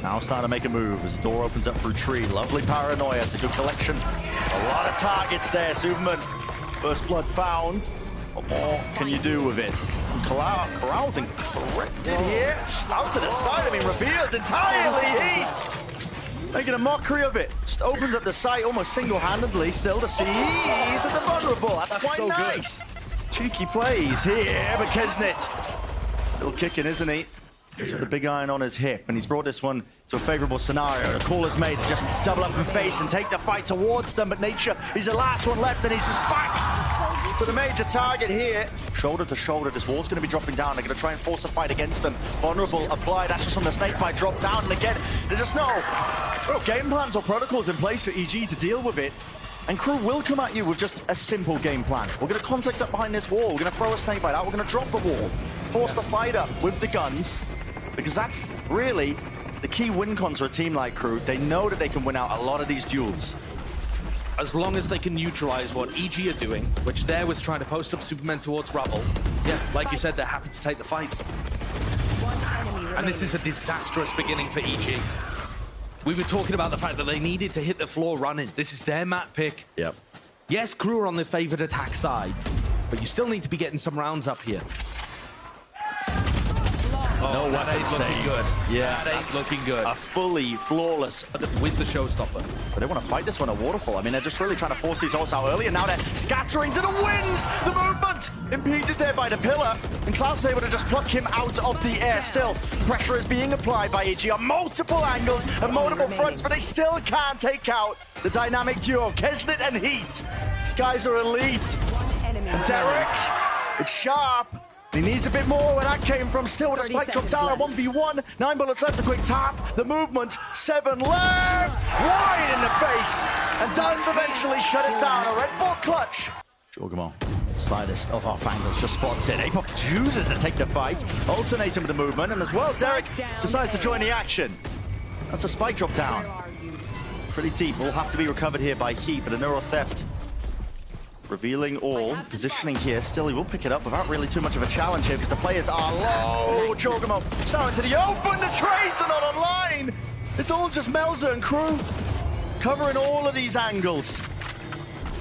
Now starting to make a move as the door opens up through tree. Lovely paranoia. It's a good collection. A lot of targets there, Superman. First blood found. What more can you do with it? Corralled and corrected here. Out to the side, I mean, revealed entirely. Heat making a mockery of it. Just opens up the site almost single-handedly. Still to seize with the vulnerable. That's quite so nice. Good. Cheeky plays here, but Kesnit still kicking, isn't he? He's with a big iron on his hip, and he's brought this one to a favorable scenario. The call is made to just double up and face and take the fight towards them, but Nature, he's the last one left, and he's just back to the major target here. Shoulder to shoulder, this wall's going to be dropping down. They're going to try and force a fight against them. Vulnerable applied, that's just from the snake bite, drop down, and again, there's just no game plans or protocols in place for EG to deal with it. And Crew will come at you with just a simple game plan. We're going to contact up behind this wall. We're going to throw a snake bite out. We're going to drop the wall, force the fight up with the guns. Because that's really the key win cons for a team like Crew. They know that they can win out a lot of these duels. As long as they can neutralize what EG are doing, which there was trying to post up Superman towards Rubble. Yeah, like you said, they're happy to take the fights. And this is a disastrous beginning for EG. We were talking about the fact that they needed to hit the floor running. This is their map pick. Yep. Yes, Crew are on the favored attack side, but you still need to be getting some rounds up here. Oh, No that ain't looking good. Yeah, that's looking good. A fully flawless. With the showstopper. But they want to fight this one at Waterfall. I mean, they're just really trying to force these ults out early, and now they're scattering to the winds. The movement impeded there by the pillar, and Cloud's able to just pluck him out of the air. Still, pressure is being applied by EG on multiple angles and multiple fronts, but they still can't take out the dynamic duo, Kesnit and Heat. These guys are elite. And Derek, it's sharp. He needs a bit more where that came from. Still with a spike drop down, a 1v1. 9 bullets left, a quick tap. The movement, 7 left. Wide in the face. And does eventually shut it down. A red ball clutch. Jorgamo, slightest of off angles, just spots it. Apoc chooses to take the fight, alternating with the movement. And as well, Derek decides to join the action. That's a spike drop down. Pretty deep, will have to be recovered here by Heat, but a neural theft. Revealing all, positioning here. Still, he will pick it up without really too much of a challenge here because the players are low. Jorgamo starting to the open. The trades are not online. It's all just Melza and Crew covering all of these angles.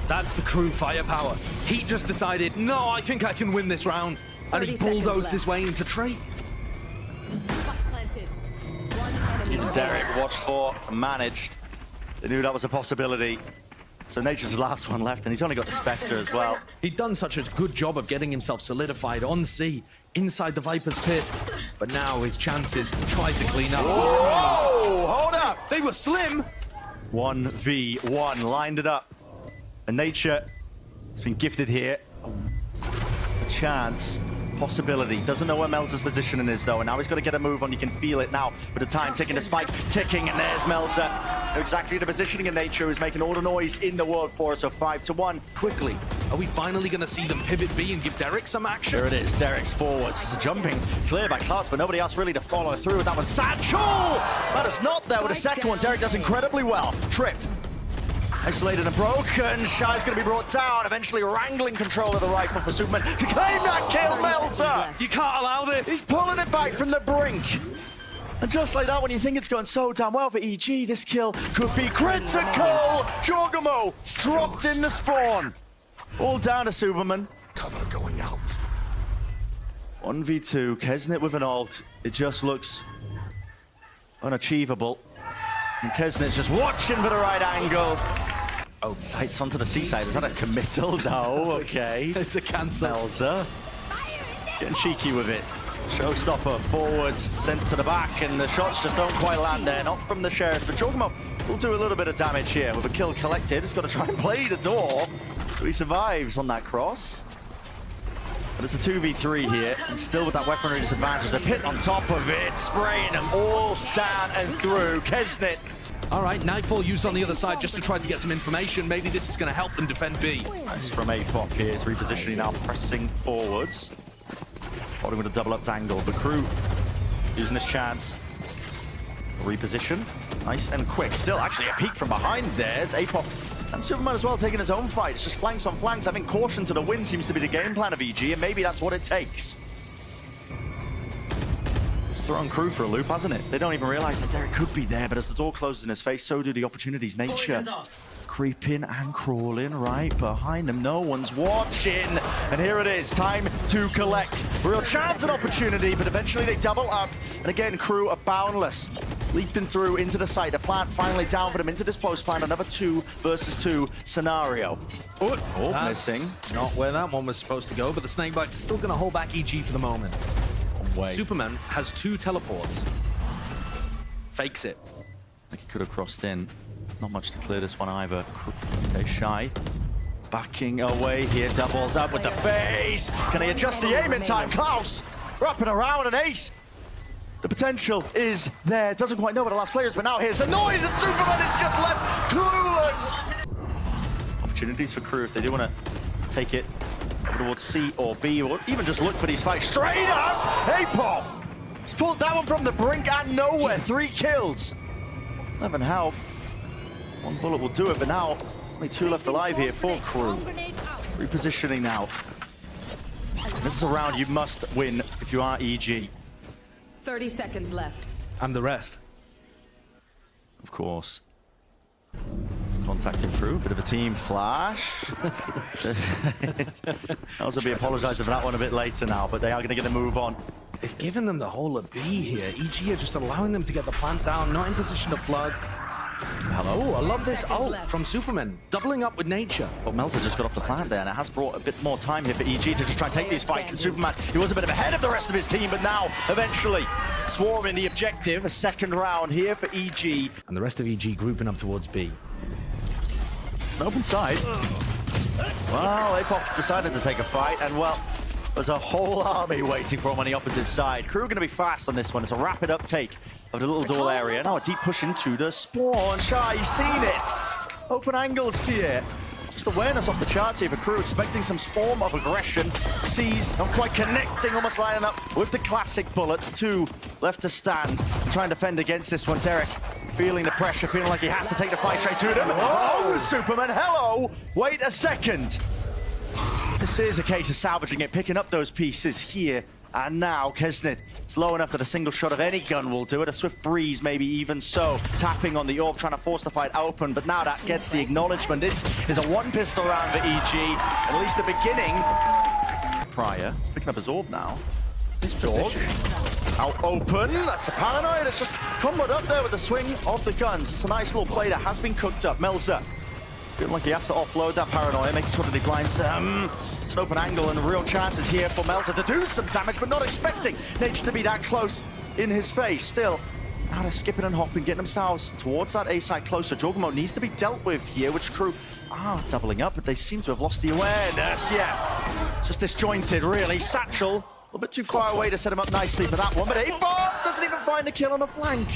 That's the Crew firepower. Heat just decided, no, I think I can win this round. And he bulldozed his way into Trey. Even Derek watched for and managed. They knew that was a possibility. So Nature's the last one left, and he's only got the Spectre as well. He'd done such a good job of getting himself solidified on C, inside the Viper's pit. But now his chances to try to clean up. Whoa! Hold up! They were slim. 1v1, lined it up. And Nature has been gifted here. A chance, possibility. Doesn't know where Melza's positioning is, though. And now he's got to get a move on. You can feel it now with the time ticking, the spike ticking, and there's Melza. Exactly the positioning in Nature is making all the noise in the world for us, so 5-1. Quickly, are we finally going to see them pivot B and give Derek some action? There it is, Derek's forwards. It's a jumping clear by Klaus, but nobody else really to follow through with that one. Satchel! That is not there with the second one. Derek does incredibly well. Tripped. Isolated and broken. Shy's going to be brought down, eventually wrangling control of the rifle for Superman to claim that kill. Melza! You can't allow this. He's pulling it back from the brink. And just like that, when you think it's going so damn well for EG, this kill could be critical. Jorgamo dropped in the spawn. All down to Superman. Cover going out. 1v2, Kesnit with an ult. It just looks unachievable. And Kesnit's just watching for the right angle. Oh, sights onto the seaside. Is that a committal? No, okay. It's a cancel. Melza getting cheeky with it. Showstopper forwards, sent to the back, and the shots just don't quite land there. Not from the Sheriff, but Jorgamo will do a little bit of damage here with a kill collected. He's got to try and play the door, so he survives on that cross. But it's a 2v3 here, and still with that weaponry disadvantage. The pit on top of it, spraying them all down and through. Kesnit. All right, Nightfall used on the other side just to try to get some information. Maybe this is going to help them defend B. Nice from Apoc here. It's repositioning now, pressing forwards. Holding with a double-up angle. The Crew using this chance. Reposition. Nice and quick. Still, actually, a peek from behind. There's Apoc and Superman as well, taking his own fight. It's just flanks on flanks. I think caution to the win seems to be the game plan of EG, and maybe that's what it takes. thrown Crew for a loop, hasn't it? They don't even realize that Derek could be there, but as the door closes in his face, so do the opportunities. Nature creeping and crawling right behind them. No one's watching. And here it is, time to collect. Real chance and opportunity, but eventually they double up. And again, Crew are boundless. Leaping through into the site. A plant finally down for them into this post plant. Another 2 versus 2 scenario. Oh, missing. Not where that one was supposed to go, but the snake bites are still going to hold back EG for the moment. Superman has 2 teleports. Fakes it. I think he could have crossed in. Not much to clear this one either. Okay, Shy. Backing away here, doubles up with the face. Can he adjust the aim in time? Klaus wrapping around an ace. The potential is there. Doesn't quite know where the last player is, but now here's the noise and Superman is just left clueless. Opportunities for Crew if they do want to take it over towards C or B, or even just look for these fights. Straight up, Apoff! He's pulled that one from the brink and nowhere. 3 kills. 11 health. 1 bullet will do it, but now only 2 left alive here for Crew. Repositioning now. This is a round you must win if you are EG. 30 seconds left. And the rest. Of course. Contacting through, bit of a team flash. I'll also be apologizing for that one a bit later now, but they are going to get a move on. They've given them the whole of B here. EG are just allowing them to get the plant down, not in position to flood. Hello, I love this ult from Superman, doubling up with Nature. Well, Melzer just got off the plant there, and it has brought a bit more time here for EG to just try and take these fights. And Superman, he was a bit of ahead of the rest of his team, but now, eventually, swarming the objective. A second round here for EG. And the rest of EG grouping up towards B. It's an open side. Well, Apoff decided to take a fight, and well, there's a whole army waiting for him on the opposite side. Crew are going to be fast on this one. It's a rapid uptake of the little door area. Now a deep push into the spawn. Shy, he's seen it. Open angles here. Just awareness off the charts here for Crew, expecting some form of aggression. Sees, not quite connecting, almost lining up with the classic bullets. 2 left to stand. Trying to defend against this one. Derek feeling the pressure, feeling like he has to take the fight straight to them. Oh, Superman, hello. Wait a second. This is a case of salvaging it, picking up those pieces here and now. Kesnit is low enough that a single shot of any gun will do it. A swift breeze, maybe even so. Tapping on the orb, trying to force the fight open, but now that gets the acknowledgement. This is a 1 pistol round for EG, at least the beginning. Pryor is picking up his orb now. This dog out open. That's a paranoid. It's just comboed up there with the swing of the guns. It's a nice little play that has been cooked up. Melzer feeling like he has to offload that paranoia, making sure that he blinds them. It's an open angle and real chances here for Melzer to do some damage, but not expecting Nature to be that close in his face. Still, now they're skipping and hopping, getting themselves towards that A side closer. Jorgamo needs to be dealt with here, which Crew are doubling up, but they seem to have lost the awareness. Yeah, just disjointed, really. Satchel, a little bit too far away to set him up nicely for that one, but Apoff doesn't even find a kill on the flank.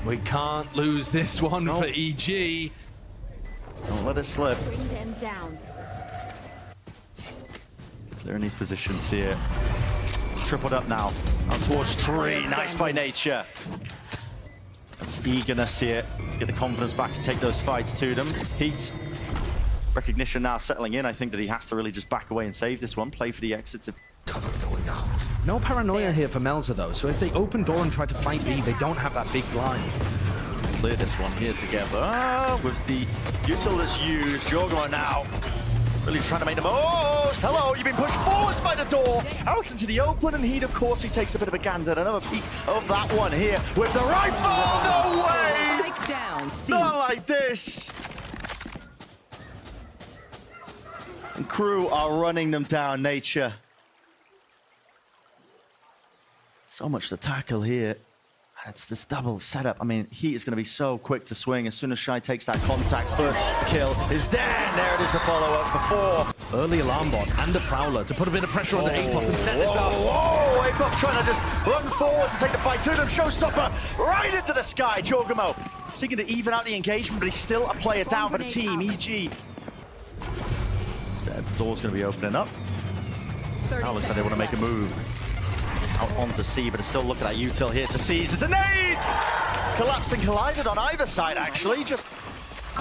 We can't lose this one for EG. Don't let it slip. Bring them down. They're in these positions here. Tripled up now. Out towards Tree. Nice by Nature. That's eagerness here to get the confidence back and take those fights to them. Heat. Recognition now settling in. I think that he has to really just back away and save this one. Play for the exits. No paranoia here for Melzer though, so if they open door and try to fight B, they don't have that big blind. Clear this one here together with the util that's used. Jorgamo now really trying to make the most. Hello, you've been pushed forwards by the door, out into the open, and Heat, of course, he takes a bit of a gander. Another peek of that one here with the rifle. No way! Strike down. C. Not like this. And Crew are running them down. Nature. So much to tackle here. And it's this double setup. I mean, Heat is going to be so quick to swing as soon as Shy takes that contact. First kill is there, and there it is, the follow-up for 4. Early alarm bot and a Prowler to put a bit of pressure on the Apoff and set this up. Whoa, Apoff trying to just run forward to take the fight to them. Showstopper right into the sky. Jorgamo seeking to even out the engagement, but he's still a player down for the team. EG. Said the door's going to be opening up. Now looks like they want to make a move. Out onto C, but it's still looking at util here to seize. It's a nade! Collapsing collided on either side, actually. Just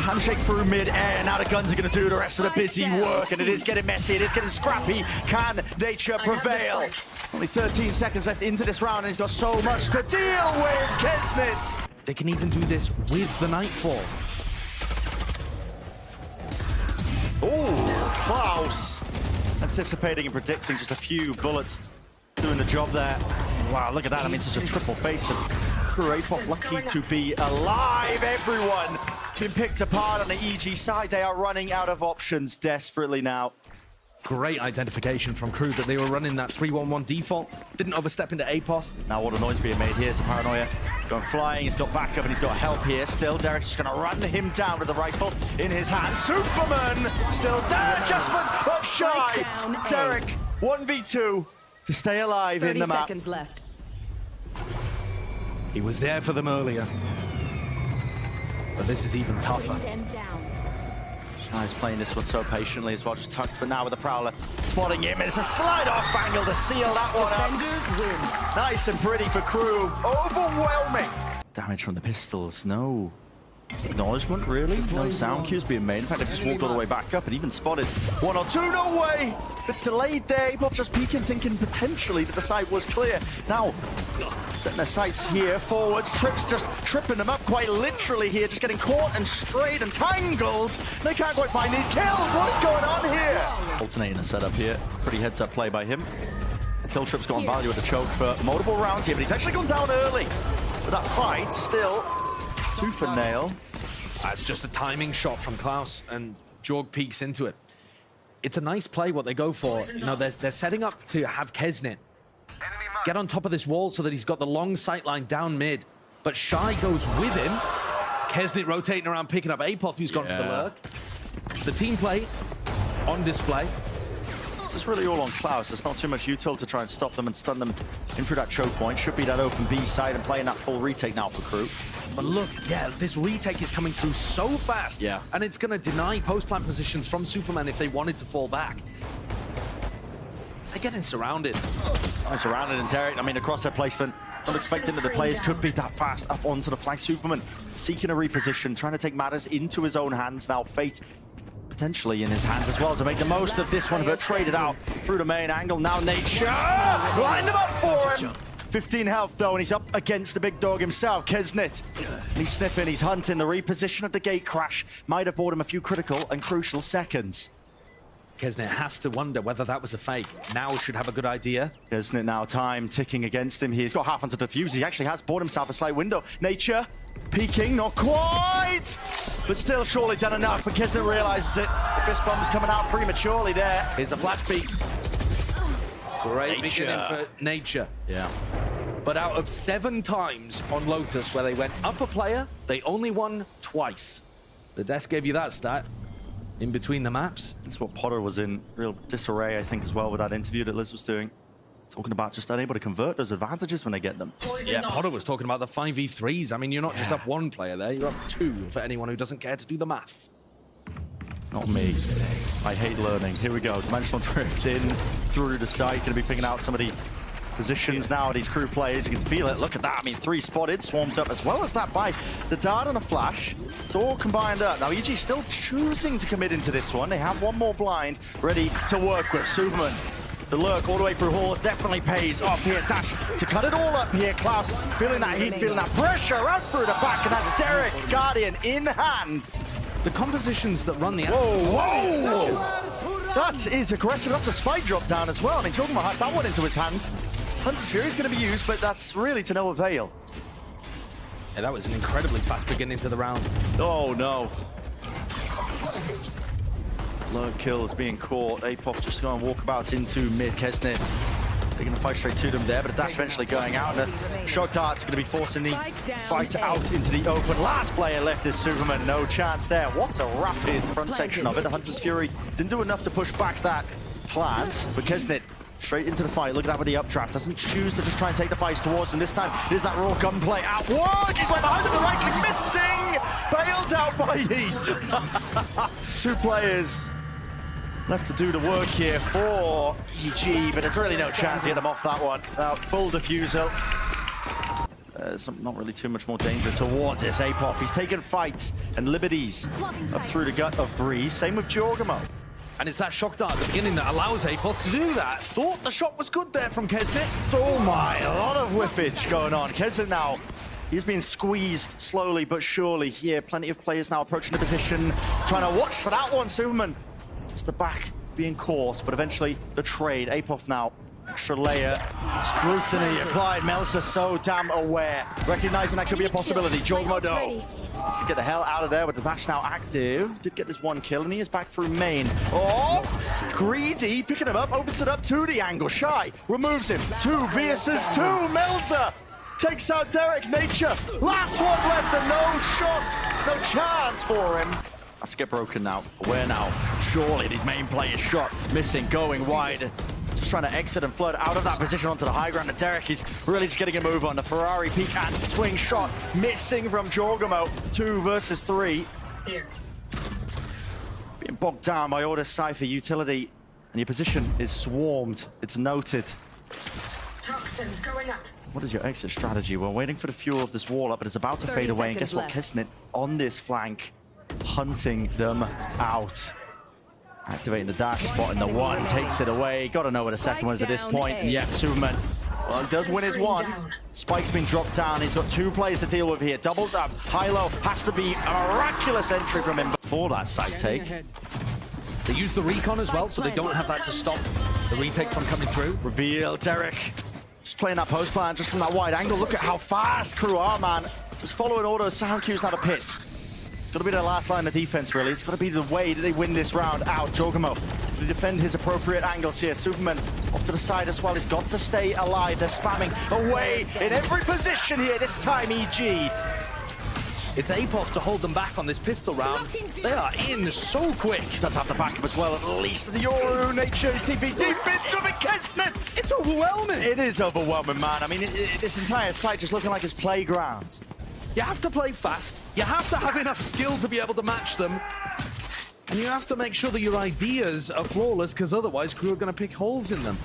A handshake through mid-air. Now the guns are going to do the rest of the busy work, and it is getting messy. It is getting scrappy. Can nature prevail? Only 13 seconds left into this round, and he's got so much to deal with. Kesnit. They can even do this with the Nightfall. Oh, Klaus. Anticipating and predicting just a few bullets doing the job there. Wow, look at that. I mean, such a triple face of Krapoff. Lucky to be alive, everyone. Been picked apart on the EG side. They are running out of options desperately now. Great identification from Crew that they were running that 3-1-1 default. Didn't overstep into APOF. Now what a noise being made here to Paranoia. Going flying, he's got backup and he's got help here. Still, Derek's just gonna run him down with the rifle in his hand. Superman still there. Adjustment of Shy. Derek, 1v2 to stay alive in the map. 30 seconds left. He was there for them earlier. But this is even tougher. Them down. Shy's playing this one so patiently as well, just tucked, but now with the Prowler spotting him. It's a slide-off angle to seal that one up. Defenders win. Nice and pretty for Crew. Overwhelming. Damage from the pistols, no acknowledgement, really. No sound cues being made. In fact, they've just walked all the way back up and even spotted one or two. No way! Bit delayed there. Both just peeking, thinking potentially that the site was clear. Now, setting their sights here forwards. Trips just tripping them up quite literally here. Just getting caught and strayed and tangled. They can't quite find these kills. What is going on here? Alternating a setup here. Pretty heads-up play by him. Kill Trip's got on value with the choke for multiple rounds here, but he's actually gone down early. But that fight, still, tooth and nail. That's just a timing shot from Klaus, and Jorg peeks into it. It's a nice play, what they go for. You know, they're setting up to have Kesnit get on top of this wall so that he's got the long sight line down mid. But Shy goes with him. Kesnit rotating around, picking up APOF, who's gone for the lurk. The team play on display. This is really all on Klaus. There's not too much util to try and stop them and stun them in through that choke point. Should be that open B side and playing that full retake now for Crew. But look, yeah, this retake is coming through so fast. Yeah. And it's going to deny post-plant positions from Superman if they wanted to fall back. They're getting surrounded. Surrounded and Derek, I mean, across their placement. Not expecting that the players could be that fast up onto the flank. Superman seeking a reposition, trying to take matters into his own hands. Now Fate potentially in his hands as well to make the most of this one, but traded out through the main angle. Now Nature lined him up for him. 15 health though, and he's up against the big dog himself, Kesnit. He's sniffing, he's hunting. The reposition of the gate crash might have bought him a few critical and crucial seconds. Kesnit has to wonder whether that was a fake. Now should have a good idea. Kesnit now, time ticking against him. He's got half onto defuse. He actually has bought himself a slight window. Nature peeking, not quite, but still surely done enough. And Kesnit realizes it. The fist bump's coming out prematurely there. Here's a flash peek. Great Nature. beginning for Nature. Yeah. But out of 7 times on Lotus where they went up a player, they only won twice. The desk gave you that stat in between the maps. That's what Potter was in real disarray, I think, as well, with that interview that Liz was doing. Talking about just unable to convert those advantages when they get them. Yeah, Potter was talking about the 5v3s. I mean, you're not just up 1 player there, you're up 2 for anyone who doesn't care to do the math. Not me. I hate learning. Here we go. Dimensional drift in through the site. Going to be picking out some of the positions now. These Crew players, you can feel it. Look at that. I mean, 3 spotted, swarmed up, as well as that by the dart and a flash. It's all combined up. Now, EG still choosing to commit into this one. They have one more blind ready to work with. Superman. The lurk all the way through halls definitely pays off here. Dash to cut it all up here. Klaus feeling that heat, feeling that pressure out through the back, and that's Derek, Guardian in hand. The compositions that run the... Whoa! That is aggressive. That's a spike drop down as well. I mean, Jogma had that one into his hands. Hunter's Fury is going to be used, but that's really to no avail. Yeah, that was an incredibly fast beginning to the round. Oh, no. Lurk kill is being caught. APOF just going walkabouts into mid. Kesnit. They're going to fight straight to them there, but a dash eventually going out. And the shock dart's going to be forcing the fight out into the open. Last player left is Superman. No chance there. What a rapid front section of it. The Hunter's Fury didn't do enough to push back that plant, but Kesnit straight into the fight. Look at that with the updraft. Doesn't choose to just try and take the fights towards him. This time, there's that raw gunplay at work. He's right behind him, the right click missing. Bailed out by Heat. 2 players left to do the work here for EG, but there's really no chance to get them off that one. Full defusal. Not really too much more danger towards this. Apoff, he's taken fights and liberties up through the gut of Breeze. Same with Jorgamo. And it's that shock dart at the beginning that allows Apoth to do that. Thought the shot was good there from Kesnet. Oh my, a lot of whiffage going on. Kesnet now, he's being squeezed slowly but surely here. Plenty of players now approaching the position, trying to watch for that one. Superman, it's the back being caught, but eventually the trade. Apoff now, extra layer, scrutiny applied. Melsa so damn aware, recognizing that could be a possibility. Jorgamo though, needs to get the hell out of there with the dash now active. Did get this one kill, and he is back through main. Oh, Greedy picking him up, opens it up to the angle. Shy removes him. 2 versus 2. Melsa takes out Derek. Nature, last one left, and no shot, no chance for him. Has to get broken now. Where now? Surely his main player's shot missing, going wide. Just trying to exit and flood out of that position onto the high ground. And Derek is really just getting a move on. The Ferrari peek and swing shot missing from Jorgamo. 2 versus 3. Being bogged down by Order Cypher utility. And your position is swarmed. It's noted. Toxins going up. What is your exit strategy? We're waiting for the fuel of this wall up, but it's about to fade away. And guess what? Kesnet on this flank, hunting them out. Activating the dash, spotting the one, takes it away. Got to know where the second one is at this point. And yeah, Superman, well, he does win his one. Spike's been dropped down. He's got 2 players to deal with here. Doubled up. High-low has to be a miraculous entry from him before that side take. They use the recon as well, so they don't have that to stop the retake from coming through. Reveal, Derek. Just playing that post plan just from that wide angle. Look at how fast crew are, man. Just following all those sound cues now to pit. It's got to be their last line of defense, really. It's got to be the way that they win this round out. Jorgamo to defend his appropriate angles here. Superman off to the side as well. He's got to stay alive. They're spamming away in every position here. This time, EG. It's Apoth to hold them back on this pistol round. They are in so quick. Does have the backup as well, at least. The Yoru Nature is TP deep into the Kesnet. It's overwhelming. It is overwhelming, man. I mean, this entire site just looking like his playground. You have to play fast. You have to have enough skill to be able to match them. And you have to make sure that your ideas are flawless, because otherwise crew are going to pick holes in them.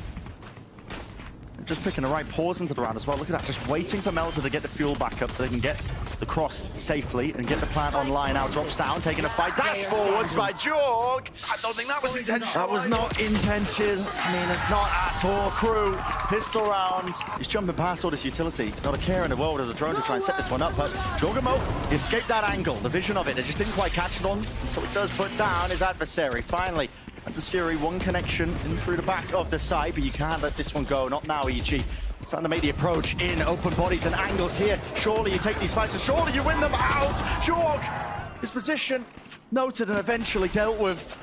Just picking the right pause into the round as well. Look at that, just waiting for Melza to get the fuel back up so they can get the cross safely and get the plant online. Now drops down, taking a fight, dash forwards by Jorg. I don't think that was intentional. That was not intention. I mean, it's not at all. Crew, pistol round. He's jumping past all this utility. Not a care in the world as a drone to try and set this one up, but Jorgamo, he escaped that angle. The vision of it, they just didn't quite catch it on, and so it does put down his adversary. Finally, Mantis Fury, one connection in through the back of the side, but you can't let this one go. Not now, EG. Starting to make the approach in open bodies and angles here. Surely you take these fights and surely you win them out. Jorg, his position noted and eventually dealt with.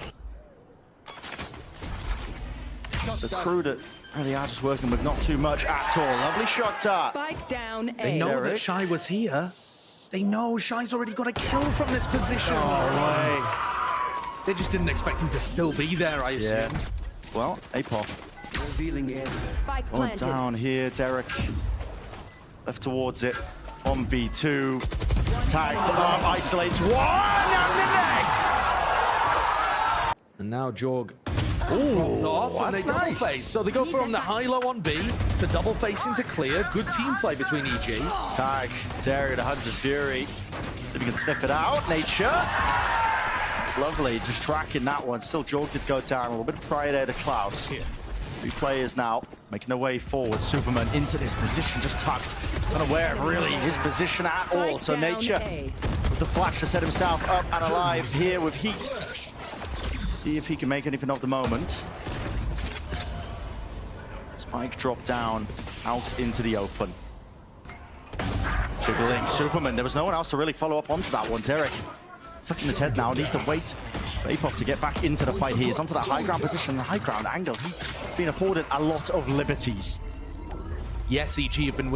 The crew that really are just working with not too much at all. Lovely shot. Spike down A. They know Derek. that Shy was here. They know Shy's already got a kill from this position. They just didn't expect him to still be there, I assume. Yeah. Well, Apoff. Spike Going planted. down here, Derek. Left towards it. On V2. Tagged up, isolates one, and the next! And now Jorg off, and they that's double nice. face. So they go from the high-low on B to double face into clear. Good team play between EG. Tag, Derek to Hunter's Fury. See if he can sniff it out. Nature. It's lovely, just tracking that one. Still, Jorg did go down a little bit prior there to Klaus. 3 players now making their way forward. Superman into this position, just tucked. Unaware of really his position at all. So Spike down Nature A. with the flash to set himself up and alive here with heat. See if he can make anything of the moment. Spike dropped down, out into the open. Jiggling Superman. There was no one else to really follow up onto that one. Derek tucking his head now, needs to wait for Apoff to get back into the fight. He is onto that high ground position, the high ground angle. He's been afforded a lot of liberties. Yes, EG have been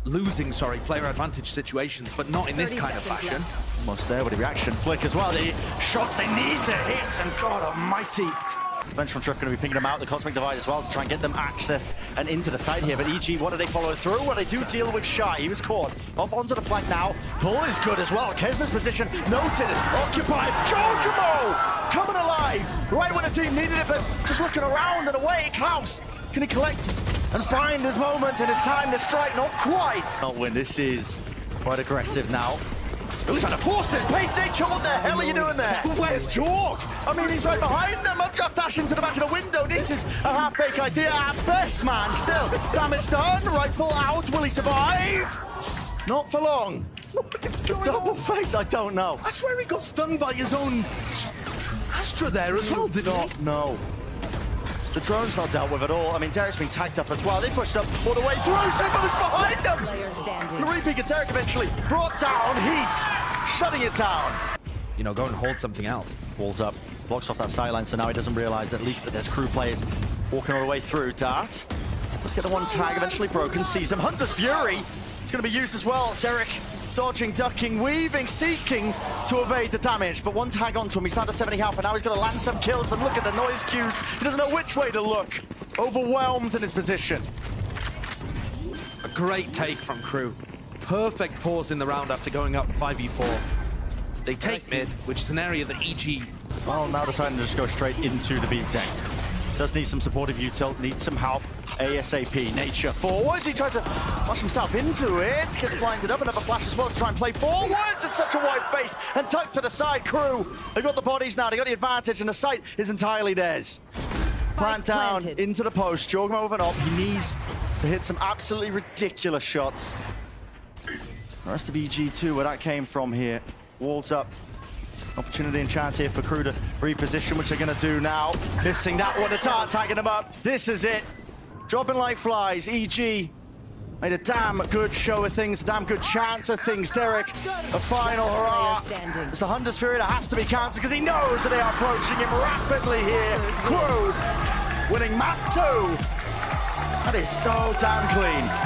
losing player advantage situations, but not in this kind of fashion. Almost there with the reaction flick as well. The shots they need to hit, and God almighty. Ventral Drift going to be picking them out, the Cosmic Divide as well, to try and get them access and into the side here. But EG, what do they follow through? Well, they do deal with Shy. He was caught. Off onto the flank now. Pull is good as well. Kesner's position noted, occupied. Jorgamo coming alive right when the team needed it, but just looking around and away. Klaus, can he collect? and find his moment and his time to strike. Not quite. Not win. This is quite aggressive now. Really trying to force this pace. Nature, what the hell are you doing there? Where's Jorg? I mean, he's right behind them. Updraft dash into the back of the window. This is a half-fake idea at best, man. Still, damage done. Rifle out. Will he survive? Not for long. It's going Double on. face, I don't know. I swear he got stung by his own Astra there as well, didn't he? No. The drone's not dealt with at all. I mean, Derek's been tagged up as well. They pushed up all the way through. Simba's behind them. Player standing. The repeat of Derek eventually brought down Heat, shutting it down. You know, go and hold something else. Walls up, blocks off that sideline, so now he doesn't realize at least that there's crew players walking all the way through. Dart, let's get the one tag eventually broken. Sees him. Hunter's Fury. It's going to be used as well. Derek dodging, ducking, weaving, seeking to evade the damage. But one tag onto him. He's down to 70 health, and now he's going to land some kills. And look at the noise cues. He doesn't know which way to look. Overwhelmed in his position. A great take from Crew. Perfect pause in the round after going up 5v4. They take mid, which is an area that EG... Well, now deciding to just go straight into the B exact. Does need some supportive util, needs some help. ASAP, Nature forwards. He tried to flash himself into it. Gets blinded up, another flash as well to try and play forwards. It's such a wide face and tucked to the side. Crew, they got the bodies now. They got the advantage, and the site is entirely theirs. Plant down planted. into the post. Jorg moving up. He needs to hit some absolutely ridiculous shots. The rest of EG2, where that came from here. Walls up. Opportunity and chance here for Crew to reposition, which they're going to do now. Missing that one. The Dart tagging them up. This is it. Dropping like flies. EG made a damn good show of things, a damn good chance of things. Derek, a final hurrah. It's the Hunter's Fury that has to be counted because he knows that they are approaching him rapidly here. Crew winning map 2. That is so damn clean.